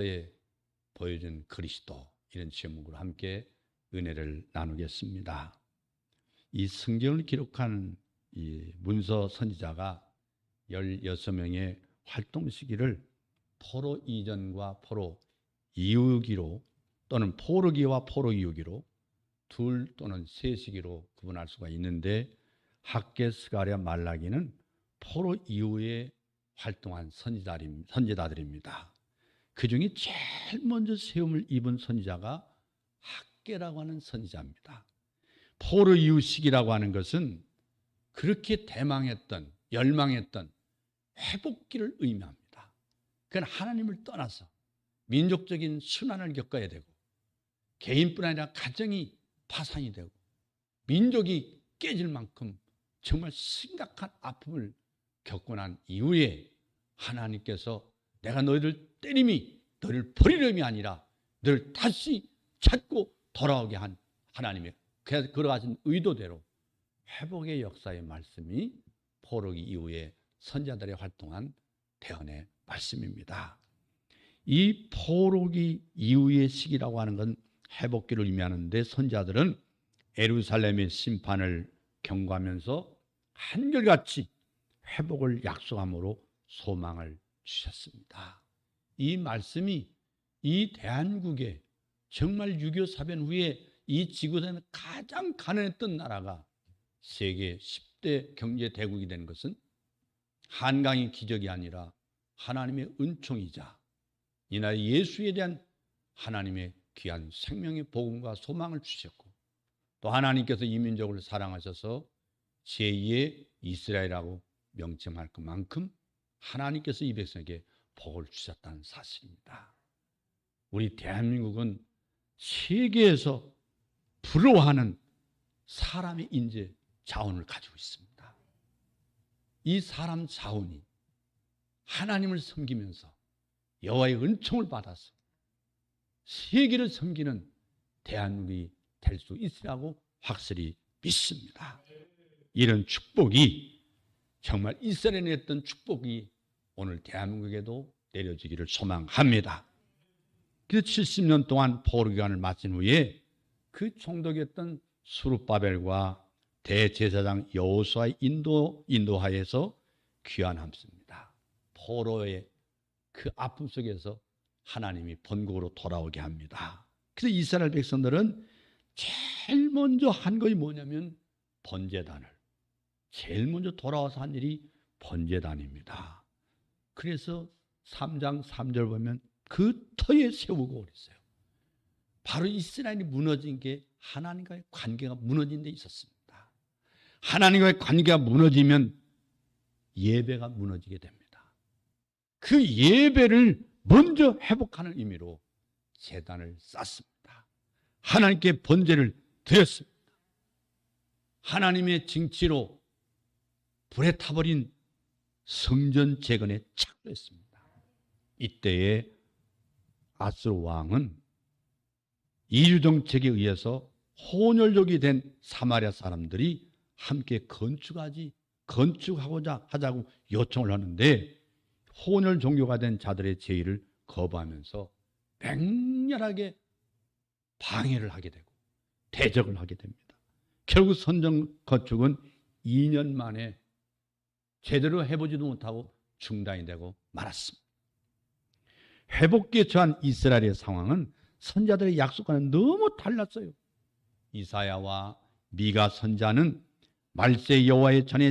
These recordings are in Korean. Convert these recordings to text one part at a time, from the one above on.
에 보여준 그리스도, 이런 제목으로 함께 은혜를 나누겠습니다. 이 성경을 기록한 이 문서 선지자가 16명의 활동 시기를 포로 이전과 포로 이후기로 또는 포로기와 포로 이후기로 둘 또는 세 시기로 구분할 수가 있는데, 학개, 스가랴, 말라기는 포로 이후에 활동한 선지자들입니다. 그 중에 제일 먼저 세움을 입은 선지자가 학개라고 하는 선지자입니다. 포로 이후 시기라고 하는 것은 그렇게 대망했던, 열망했던 회복기를 의미합니다. 그건 하나님을 떠나서 민족적인 순환을 겪어야 되고, 개인뿐 아니라 가정이 파산이 되고, 민족이 깨질 만큼 정말 심각한 아픔을 겪고 난 이후에 하나님께서 내가 너희를 때림이 너희를 버리려이 아니라 너희를 다시 찾고 돌아오게 한 하나님의 그러하신 의도대로 회복의 역사의 말씀이 포로기 이후에 선지자들이 활동한 대언의 말씀입니다. 이 포로기 이후의 시기라고 하는 건 회복기를 의미하는데, 선지자들은 예루살렘의 심판을 경고하면서 한결같이 회복을 약속함으로 소망을 주셨습니다. 이 말씀이 이 대한국에 정말 6.25 사변 후에 이 지구상에서 가장 가난했던 나라가 세계 10대 경제 대국이 된 것은 한강의 기적이 아니라 하나님의 은총이자 이 나라 예수에 대한 하나님의 귀한 생명의 복음과 소망을 주셨고, 또 하나님께서 이 민족을 사랑하셔서 제2의 이스라엘이라고 명칭할 것만큼 하나님께서 이 백성에게 복을 주셨다는 사실입니다. 우리 대한민국은 세계에서 부러워하는 사람의 인재 자원을 가지고 있습니다. 이 사람 자원이 하나님을 섬기면서 여호와의 은총을 받아서 세계를 섬기는 대한민국이 될 수 있으라고 확실히 믿습니다. 이런 축복이 정말 이스라엘에 냈던 축복이 오늘 대한민국에도 내려지기를 소망합니다. 그래서 70년 동안 포로기간을 마친 후에 그 총독이었던 스룹바벨과 대제사장 여호수아의 인도하에서 귀환함습니다. 포로의 그 아픔 속에서 하나님이 본국으로 돌아오게 합니다. 그래서 이스라엘 백성들은 제일 먼저 한 것이 뭐냐면 번제단을, 제일 먼저 돌아와서 한 일이 번제단입니다. 그래서 3장 3절 보면 그 터에 세우고 그랬어요. 바로 이스라엘이 무너진 게 하나님과의 관계가 무너진 데 있었습니다. 하나님과의 관계가 무너지면 예배가 무너지게 됩니다. 그 예배를 먼저 회복하는 의미로 제단을 쌓습니다. 하나님께 번제를 드렸습니다. 하나님의 징치로 불에 타버린 성전 재건에 착수했습니다. 이때에 아스로 왕은 이주 정책에 의해서 혼혈족이 된 사마리아 사람들이 함께 건축하고자 하자고 요청을 하는데, 혼혈 종교가 된 자들의 제의를 거부하면서 맹렬하게 방해를 하게 되고 대적을 하게 됩니다. 결국 선전 건축은 2년 만에 제대로 해보지도 못하고 중단이 되고 말았습니다. 회복기에 처한 이스라엘의 상황은 선자들의 약속과는 너무 달랐어요. 이사야와 미가 선자는 말세 여호와의 전에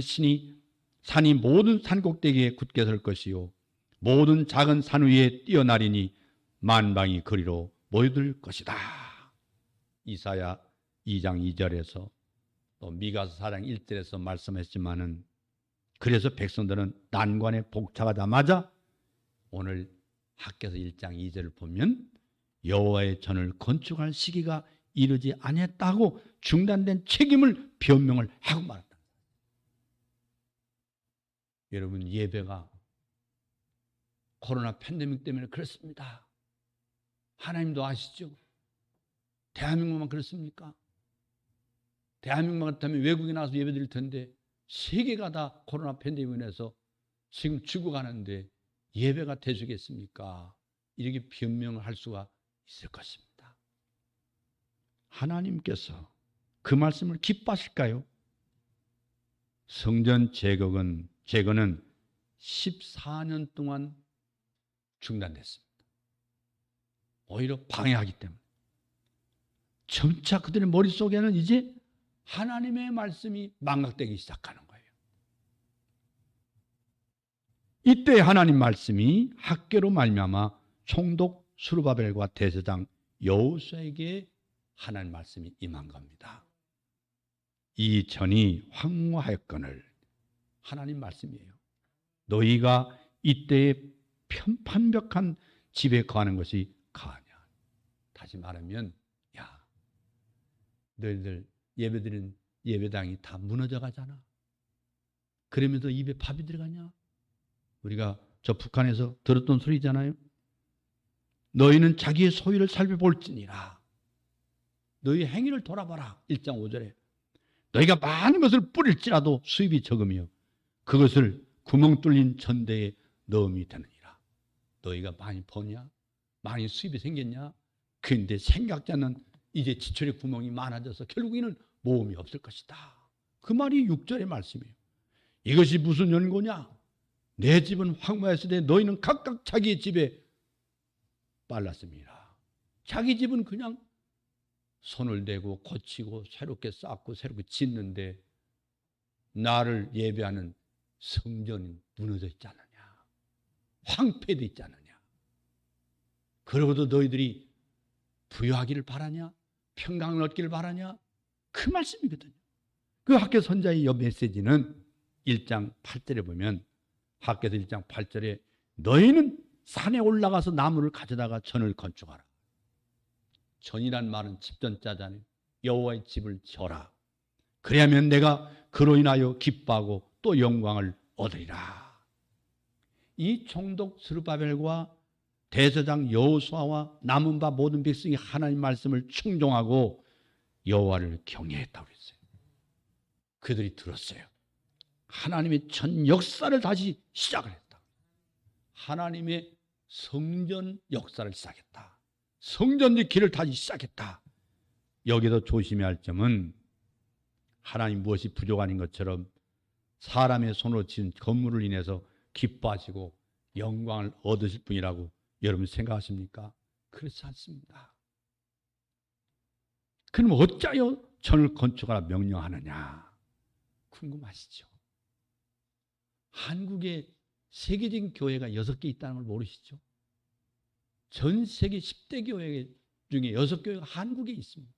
산이 모든 산꼭대기에 굳게 설 것이요 모든 작은 산 위에 뛰어나리니 만방이 그리로 모여들 것이다. 이사야 2장 2절에서 또 미가서 4장 1절에서 말씀했지만은, 그래서 백성들은 난관에 복잡하자마자 오늘 학개서 1장 2절을 보면 여호와의 전을 건축할 시기가 이르지 아니했다고 중단된 책임을 변명을 하고 말았다. 여러분, 예배가 코로나 팬데믹 때문에 그렇습니다. 하나님도 아시죠? 대한민국만 그렇습니까? 대한민국만 그렇다면 외국에 나와서 예배 드릴 텐데 세계가 다 코로나 팬데믹으로 인해서 지금 죽어가는데 예배가 되시겠습니까? 이렇게 변명을 할 수가 있을 것입니다. 하나님께서 그 말씀을 기뻐하실까요? 성전 제거는 14년 동안 중단됐습니다. 오히려 방해하기 때문에. 점차 그들의 머릿속에는 이제 하나님의 말씀이 망각되기 시작하는 거예요. 이때 하나님 말씀이 학개로 말미암아 총독 스룹바벨과 대제사장 여호수아에게 하나님 말씀이 임한 겁니다. 이 전이 황무하였거늘, 하나님 말씀이에요. 너희가 이때에 편판벽한 집에 거하는 것이 가하냐. 다시 말하면, 야, 너희들 예배드린 예배당이 다 무너져 가잖아. 그러면서 입에 밥이 들어가냐? 우리가 저 북한에서 들었던 소리잖아요. 너희는 자기의 소유를 살펴볼지니라. 너희 행위를 돌아봐라. 1장 5절에. 너희가 많은 것을 뿌릴지라도 수입이 적으며 그것을 구멍 뚫린 전대에 넣음이 되느니라. 너희가 많이 버냐? 많이 수입이 생겼냐? 그런데 생각지 않는 이제 지출의 구멍이 많아져서 결국에는 모험이 없을 것이다. 그 말이 6절의 말씀이에요. 이것이 무슨 연고냐? 내 집은 황무하였을 때 너희는 각각 자기의 집에 빨랐습니다. 자기 집은 그냥 손을 대고 고치고 새롭게 쌓고 새롭게 짓는데 나를 예배하는 성전이 무너져 있지 않느냐. 황폐되어 있지 않느냐. 그러고도 너희들이 부유하기를 바라냐? 평강을 얻기를 바라냐? 그 말씀이거든요. 그 학개 선자의 메시지는 1장 8절에 보면 학개서 1장 8절에 너희는 산에 올라가서 나무를 가져다가 전을 건축하라. 전이란 말은 집전자잖아요. 여호와의 집을 져라. 그래야면 내가 그로 인하여 기뻐하고 또 영광을 얻으리라. 이 총독 스룹바벨과 대제사장 여호수아와 남은 바 모든 백성이 하나님 말씀을 충종하고 여호와를 경외했다고 그랬어요. 그들이 들었어요. 하나님의 전 역사를 다시 시작을 했다. 하나님의 성전 역사를 시작했다. 성전의 길을 다시 시작했다. 여기서 조심해야 할 점은 하나님 무엇이 부족한 것처럼 사람의 손으로 지은 건물을 인해서 기뻐하시고 영광을 얻으실 분이라고 여러분 생각하십니까? 그렇지 않습니다. 그럼 어찌하여 전을 건축하라 명령하느냐? 궁금하시죠? 한국에 세계적인 교회가 6개 있다는 걸 모르시죠? 전 세계 10대 교회 중에 6교회가 한국에 있습니다.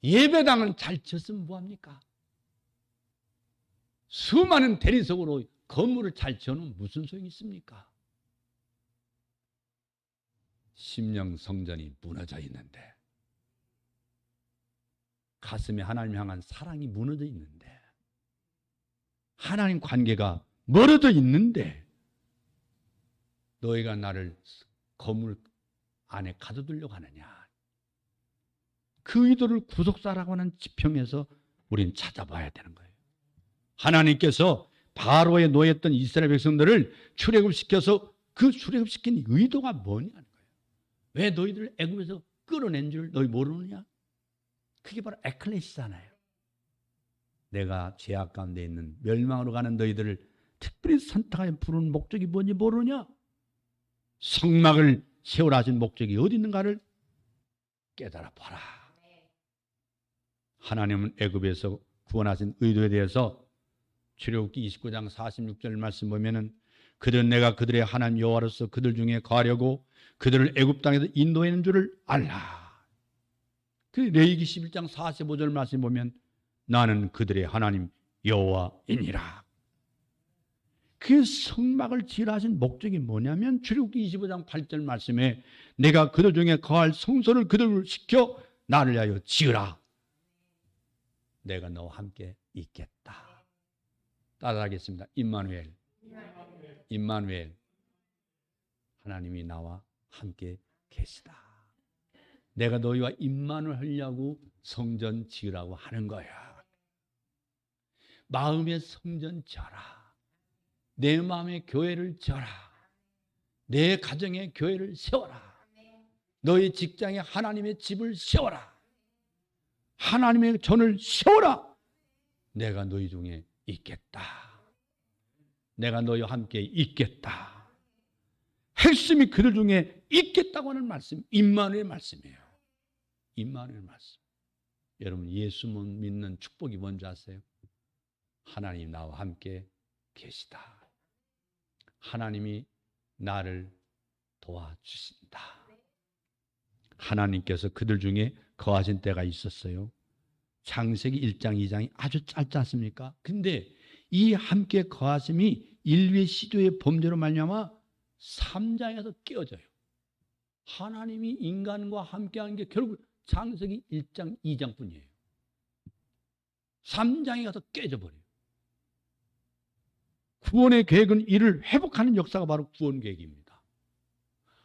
예배당을 잘 지었으면 뭐합니까? 수많은 대리석으로 건물을 잘 지어놓으면 무슨 소용이 있습니까? 심령 성전이 무너져 있는데, 가슴에 하나님 향한 사랑이 무너져 있는데, 하나님 관계가 멀어져 있는데 너희가 나를 건물 안에 가둬두려고 하느냐. 그 의도를 구속사라고 하는 지평에서 우리는 찾아봐야 되는 거예요. 하나님께서 바로에 놓였던 이스라엘 백성들을 출애굽시켜서 그 출애굽시킨 의도가 뭐냐는 거예요. 왜 너희들을 애굽에서 끌어낸 줄 너희 모르느냐? 그게 바로 에클레시잖아요. 내가 죄악 가운데 있는 멸망으로 가는 너희들을 특별히 선택하여 부르는 목적이 뭔지 모르냐? 성막을 세우라 하신 목적이 어디 있는가를 깨달아 봐라. 하나님은 애굽에서 구원하신 의도에 대해서 출애굽기 29장 46절 말씀 보면은 그들은 내가 그들의 하나님 여호와로서 그들 중에 거하려고 그들을 애굽 땅에서 인도하는 줄을 알라. 그 레위기 11장 45절 말씀 보면 나는 그들의 하나님 여호와이니라. 그 성막을 지으라 하신 목적이 뭐냐면 출애굽기 25장 8절 말씀에 내가 그들 중에 거할 성소를 그들을 시켜 나를 위하여 지으라. 내가 너와 함께 있겠다. 따라하겠습니다. 임마누엘. 임마누엘. 하나님이 나와 함께 계시다. 내가 너희와 임마누엘 하려고 성전 지으라고 하는 거야. 마음의 성전 지어라. 내 마음의 교회를 지어라. 내 가정에 교회를 세워라. 너의 직장에 하나님의 집을 세워라. 하나님의 전을 세워라. 내가 너희 중에 있겠다. 내가 너희와 함께 있겠다. 핵심이 그들 중에 있겠다고 하는 말씀, 임마누엘 말씀이에요. 임마누엘 말씀. 여러분, 예수 믿는 축복이 뭔지 아세요? 하나님 나와 함께 계시다. 하나님이 나를 도와주신다. 하나님께서 그들 중에 거하신 때가 있었어요. 창세기 1장, 2장이 아주 짧지 않습니까? 근데 이 함께 거하심이 인류의 시도의 범죄로 말미암아 3장에서 깨어져요. 하나님이 인간과 함께하는 게 결국 창세기 1장, 2장뿐이에요. 3장에 가서 깨져버려요. 구원의 계획은 이를 회복하는 역사가 바로 구원 계획입니다.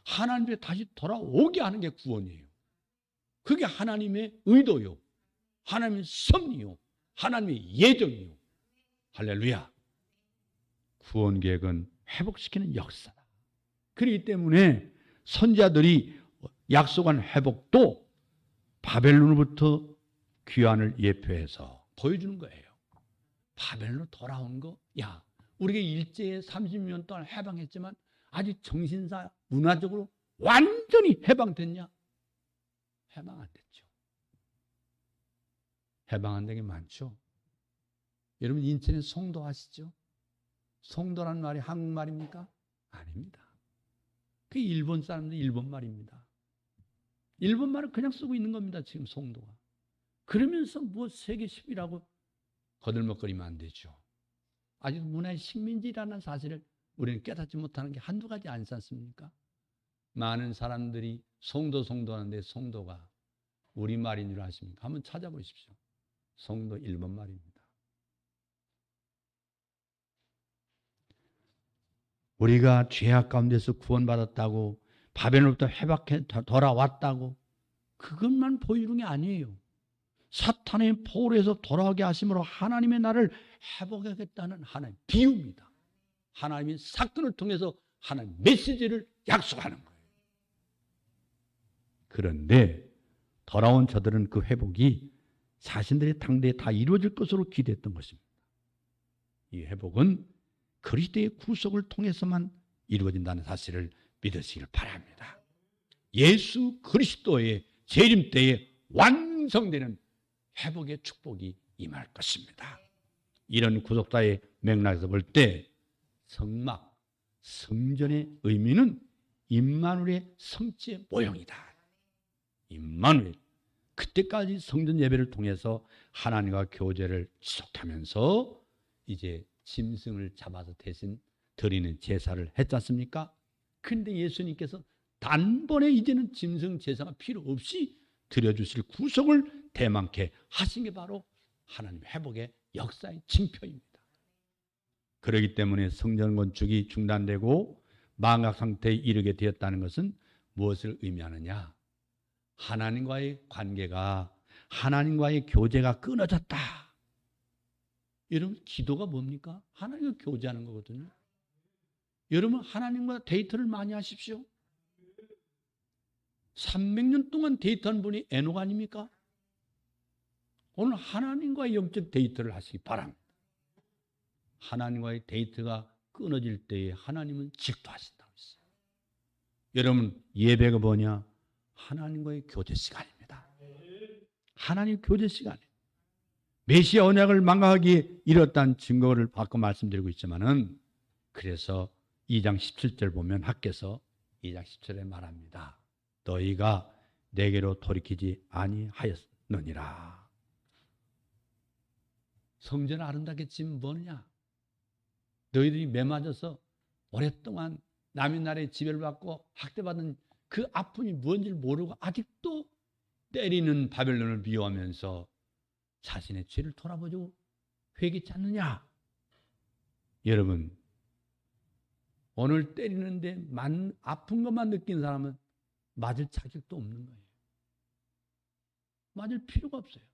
하나님께 다시 돌아오게 하는 게 구원이에요. 그게 하나님의 의도요. 하나님의 섭리요. 하나님의 예정이요. 할렐루야. 구원 계획은 회복시키는 역사다. 그렇기 때문에 선지자들이 약속한 회복도 바벨론으로부터 귀환을 예표해서 보여주는 거예요. 바벨론으로 돌아온 거, 야, 우리가 일제에 30년 동안 해방했지만 아직 정신사, 문화적으로 완전히 해방됐냐? 해방 안 됐죠. 해방 안 된 게 많죠. 여러분, 인천에 송도 아시죠? 송도라는 말이 한국말입니까? 아닙니다. 그 일본 사람들 일본 말입니다. 일본 말을 그냥 쓰고 있는 겁니다. 지금 송도가. 그러면서 뭐 세계 10위라고 거들먹거리면 안 되죠. 아직 문화의 식민지라는 사실을 우리는 깨닫지 못하는 게 한두 가지 아니지 않습니까? 많은 사람들이 송도 하는데 송도가 우리말인 줄 아십니까? 한번 찾아보십시오. 송도 일본 말입니다. 우리가 죄악 가운데서 구원받았다고, 바벨론부터 회복해 돌아왔다고, 그것만 보이는 게 아니에요. 사탄의 포로에서 돌아오게 하심으로 하나님의 나를 회복하겠다는 하나님의 비유입니다. 하나님의 사건을 통해서 하나님의 메시지를 약속하는 거예요. 그런데 돌아온 저들은 그 회복이 자신들의 당대에 다 이루어질 것으로 기대했던 것입니다. 이 회복은 그리스도의 구속을 통해서만 이루어진다는 사실을 믿으시길 바랍니다. 예수 그리스도의 재림 때에 완성되는 회복의 축복이 임할 것입니다. 이런 구속사의 맥락에서 볼 때 성막, 성전의 의미는 임마누엘의 성취의 모형이다. 임마누엘. 그때까지 성전 예배를 통해서 하나님과 교제를 지속하면서 이제 짐승을 잡아서 대신 드리는 제사를 했지 않습니까? 그런데 예수님께서 단번에 이제는 짐승 제사가 필요 없이 드려주실 구속을 대망케 하신 게 바로 하나님 회복의 역사의 징표입니다. 그렇기 때문에 성전 건축이 중단되고 망각 상태에 이르게 되었다는 것은 무엇을 의미하느냐? 하나님과의 관계가, 하나님과의 교제가 끊어졌다. 여러분, 기도가 뭡니까? 하나님과 교제하는 거거든요. 여러분, 하나님과 데이트를 많이 하십시오. 300년 동안 데이트한 분이 에녹 아닙니까? 오늘 하나님과의 영적 데이트를 하시기 바랍니다. 하나님과의 데이트가 끊어질 때에 하나님은 질투하신다고 했어요. 여러분, 예배가 뭐냐? 하나님과의 교제 시간입니다. 하나님 교제 시간이에요. 메시아 언약을 망각하기에 이렇다는 증거를 바꿔 말씀드리고 있지만은, 그래서 2장 17절 보면 학개서 2장 17절에 말합니다. 너희가 내게로 돌이키지 아니하였느니라. 성전 아름답겠지만 뭐냐? 너희들이 매맞아서 오랫동안 남의 나라에 지배를 받고 학대받은 그 아픔이 뭔지를 모르고 아직도 때리는 바벨론을 미워하면서 자신의 죄를 돌아보고 회개치 않느냐? 여러분, 오늘 때리는데 아픈 것만 느낀 사람은 맞을 자격도 없는 거예요. 맞을 필요가 없어요.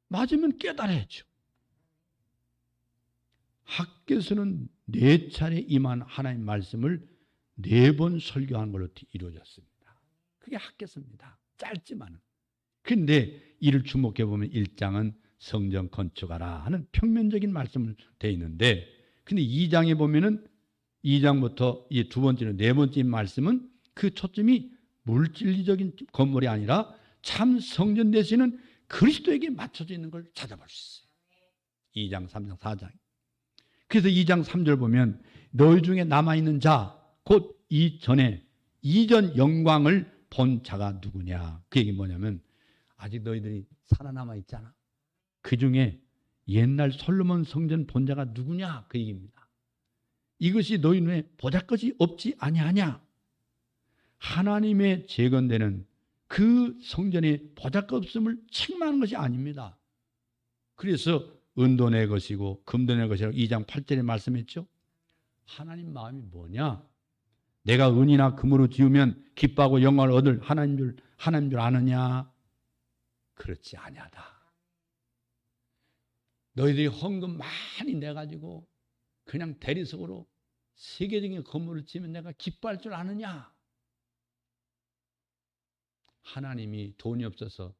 맞으면 깨달아야죠. 학개서는 4차례 임한 하나님의 말씀을 4번 설교한 걸로 이루어졌습니다. 그게 학개서입니다. 짧지만은. 그런데 이를 주목해 보면 1장은 성전 건축하라 하는 평면적인 말씀을 돼 있는데, 근데 2장에 보면은 2장부터 이 두 번째는 네 번째 말씀은 그 초점이 물질적인 건물이 아니라 참 성전 되시는 그리스도에게 맞춰져 있는 걸 찾아볼 수 있어요. 2장, 3장, 4장. 그래서 2장 3절 보면 너희 중에 남아있는 자, 곧 이전 영광을 본 자가 누구냐. 그 얘기 뭐냐면 아직 너희들이 살아남아 있잖아. 그 중에 옛날 솔로몬 성전 본 자가 누구냐. 그 얘기입니다. 이것이 너희 눈에 보잘것이 없지 아니하냐. 하나님의 재건되는 그 성전의 보잘것없음을 책망하는 것이 아닙니다. 그래서 은도 내 것이고 금도 내 것이라고 2장 8절에 말씀했죠. 하나님 마음이 뭐냐? 내가 은이나 금으로 지으면 기뻐하고 영광을 얻을 하나님 줄 아느냐? 그렇지 아니하다. 너희들이 헌금 많이 내가지고 그냥 대리석으로 세계적인 건물을 지으면 내가 기뻐할 줄 아느냐? 하나님이 돈이 없어서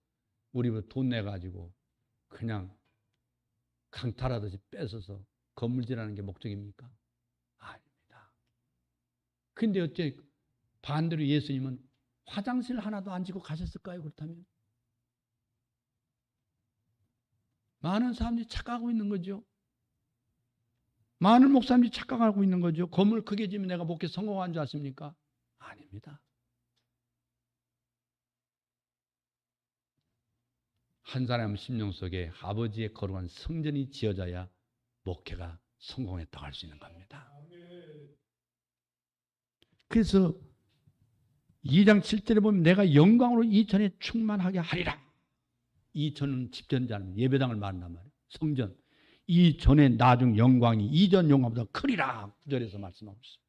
우리보다 돈 내가지고 그냥 강탈하듯이 뺏어서 건물질하는 게 목적입니까? 아닙니다. 근데 어째 반대로 예수님은 화장실 하나도 안 지고 가셨을까요? 그렇다면 많은 사람들이 착각하고 있는 거죠. 많은 목사님들이 착각하고 있는 거죠. 건물 크게 지으면 내가 목회 성공한 줄 아십니까? 아닙니다. 한 사람 심령 속에 아버지의 거룩한 성전이 지어져야 목회가 성공했다고 할 수 있는 겁니다. 그래서 2장 7절에 보면 내가 영광으로 이 전에 충만하게 하리라. 이 전은 집전자는 예배당을 말한단 말이에요. 성전. 이 전에 나중 영광이 이전 영광보다 크리라. 9절에서 말씀하고 있어요.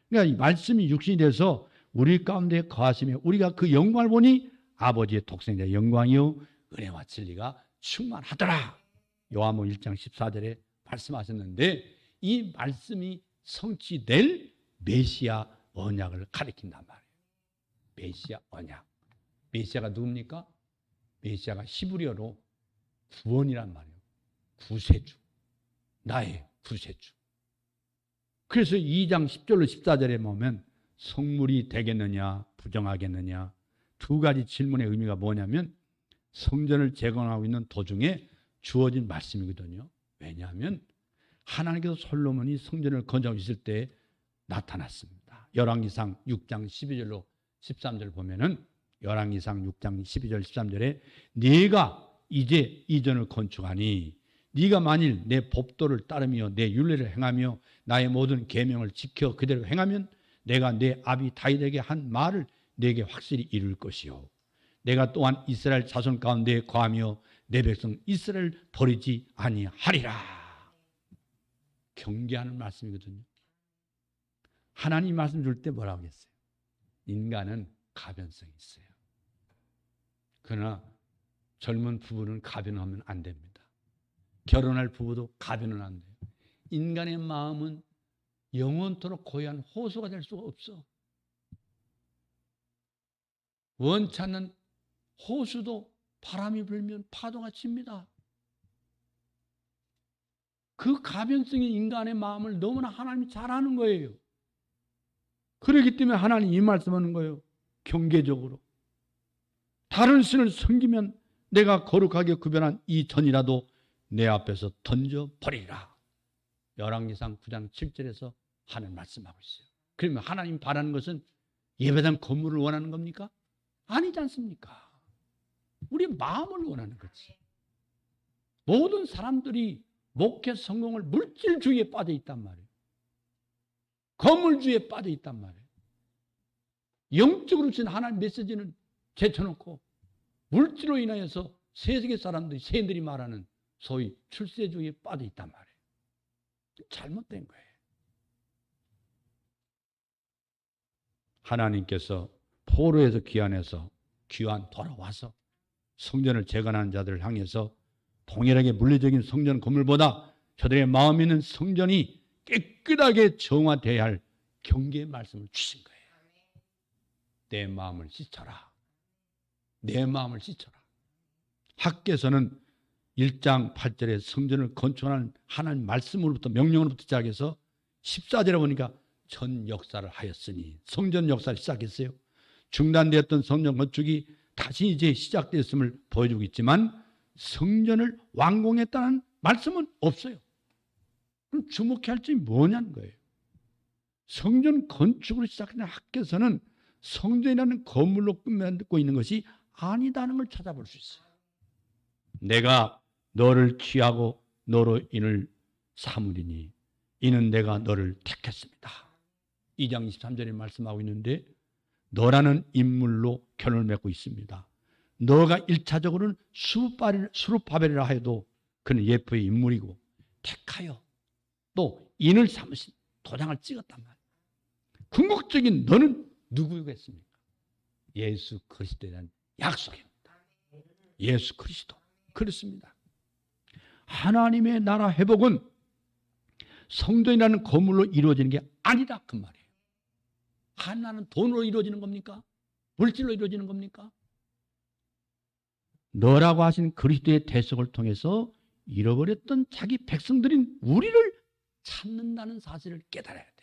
그러니까 이 말씀이 육신이 돼서 우리 가운데 거하시며 우리가 그 영광을 보니 아버지의 독생자 영광이요 은혜와 진리가 충만하더라. 요한복음 1장 14절에 말씀하셨는데 이 말씀이 성취될 메시아 언약을 가리킨단 말이에요. 메시아 언약. 메시아가 누굽니까? 메시아가 히브리어로 구원이란 말이에요. 구세주. 나의 구세주. 그래서 2장 10절로 14절에 보면 성물이 되겠느냐 부정하겠느냐 두 가지 질문의 의미가 뭐냐면 성전을 재건하고 있는 도중에 주어진 말씀이거든요. 왜냐하면 하나님께서 솔로몬이 성전을 건축하고 있을 때 나타났습니다. 열왕기상 6장 12절로 13절 보면은 열왕기상 6장 12절 13절에 네가 이제 이전을 건축하니 네가 만일 내 법도를 따르며 내 율례를 행하며 나의 모든 계명을 지켜 그대로 행하면 내가 내 아비 다윗에게 한 말을 네게 확실히 이룰 것이요 내가 또한 이스라엘 자손 가운데 거하며 내 백성 이스라엘 버리지 아니하리라. 경계하는 말씀이거든요. 하나님 말씀 줄 때 뭐라고 했어요? 인간은 가변성이 있어요. 그러나 젊은 부부는 가변하면 안 됩니다. 결혼할 부부도 가변은 안 돼요. 인간의 마음은 영원토록 고요한 호수가 될 수가 없어. 원치 않는 호수도 바람이 불면 파도가 칩니다. 그 가변성이 인간의 마음을 너무나 하나님이 잘 아는 거예요. 그렇기 때문에 하나님이 이 말씀하는 거예요. 경계적으로. 다른 신을 섬기면 내가 거룩하게 구별한 이 전이라도 내 앞에서 던져버리라. 열왕기상 9장 7절에서 하는 말씀하고 있어요. 그러면 하나님 바라는 것은 예배당 건물을 원하는 겁니까? 아니지 않습니까? 우리 마음을 원하는 거지. 모든 사람들이 목회 성공을 물질주의에 빠져 있단 말이에요. 건물주의에 빠져 있단 말이에요. 영적으로 준 하나님 메시지는 제쳐놓고 물질로 인하여서 세계 사람들이 세인들이 말하는 소위 출세주의에 빠져 있단 말이에요. 잘못된 거예요. 하나님께서 포로에서 귀환해서 귀환 돌아와서 성전을 재건하는 자들을 향해서 동일하게 물리적인 성전 건물보다 저들의 마음에 있는 성전이 깨끗하게 정화되어야 할 경계의 말씀을 주신 거예요. 내 마음을 씻어라. 내 마음을 씻어라. 학교에서는 1장 8절에 성전을 건축하는 하나님 말씀으로부터 명령으로부터 시작해서 14절에 보니까 전 역사를 하였으니 성전 역사를 시작했어요. 중단되었던 성전 건축이 다시 이제 시작되었음을 보여주고 있지만 성전을 완공했다는 말씀은 없어요. 그럼 주목해야 할 점이 뭐냐는 거예요. 성전 건축으로 시작된 학교에서는 성전이라는 건물로 끝맺고 있는 것이 아니다는 걸 찾아볼 수 있어요. 내가 너를 취하고 너로 인을 삼으리니 이는 내가 너를 택했습니다. 2장 23절에 말씀하고 있는데 너라는 인물로 결론을 맺고 있습니다. 너가 1차적으로는 수룹바벨이라 하여도 그는 예표의 인물이고 택하여 또 인을 삼으신 도장을 찍었단 말이에요. 궁극적인 너는 누구겠습니까? 예수 그리스도에 대한 약속입니다. 예수 그리스도. 그렇습니다. 하나님의 나라 회복은 성전이라는 건물로 이루어지는 게 아니다 그 말이에요. 하나는 돈으로 이루어지는 겁니까? 물질로 이루어지는 겁니까? 너라고 하신 그리스도의 대속을 통해서 잃어버렸던 자기 백성들인 우리를 찾는다는 사실을 깨달아야 돼요.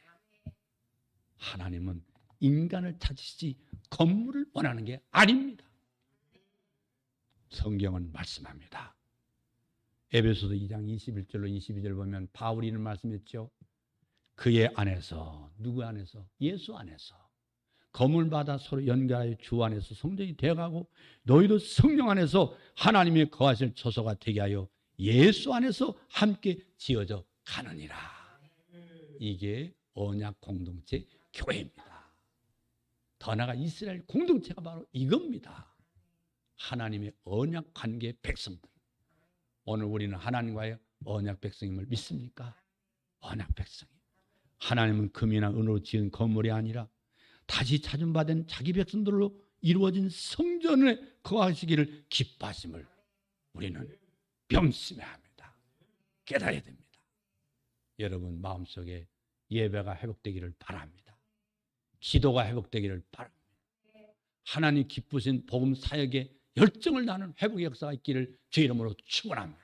하나님은 인간을 찾으시지 건물을 원하는 게 아닙니다. 성경은 말씀합니다. 에베소서 2장 21절로 22절 보면 바울이 이런 말씀했죠. 그의 안에서, 누구 안에서? 예수 안에서 검을 받아 서로 연결하여 주 안에서 성전이 되어가고 너희도 성령 안에서 하나님의 거하실 처소가 되게 하여 예수 안에서 함께 지어져 가느니라. 이게 언약 공동체 교회입니다. 더 나아가 이스라엘 공동체가 바로 이겁니다. 하나님의 언약 관계 백성들. 오늘 우리는 하나님과의 언약 백성임을 믿습니까? 언약 백성이에요. 하나님은 금이나 은으로 지은 건물이 아니라 다시 찾음받은 자기 백성들로 이루어진 성전에 거하시기를 기뻐하심을 우리는 명심해야 합니다. 깨달아야 됩니다. 여러분 마음속에 예배가 회복되기를 바랍니다. 기도가 회복되기를 바랍니다. 하나님 기쁘신 복음 사역에 열정을 나는 회복의 역사가 있기를 주의 이름으로 축원합니다.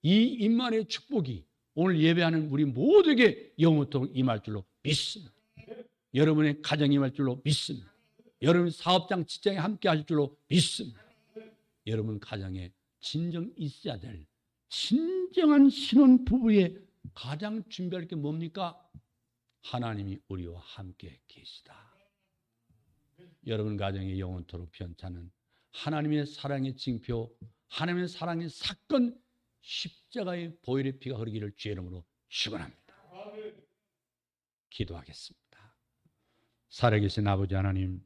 이 임만의 축복이 오늘 예배하는 우리 모두에게 영원토록 임할 줄로 믿습니다. 여러분의 가정에 임할 줄로 믿습니다. 여러분 사업장 직장에 함께 하실 줄로 믿습니다. 여러분 가정에 진정 있어야 될 진정한 신혼 부부의 가장 준비할 게 뭡니까? 하나님이 우리와 함께 계시다. 여러분 가정에 영원토록 변찮은 하나님의 사랑의 징표, 하나님의 사랑의 사건, 십자가의 보혈의 피가 흐르기를 주의 이름으로 축원합니다. 기도하겠습니다. 살아계신 아버지 하나님,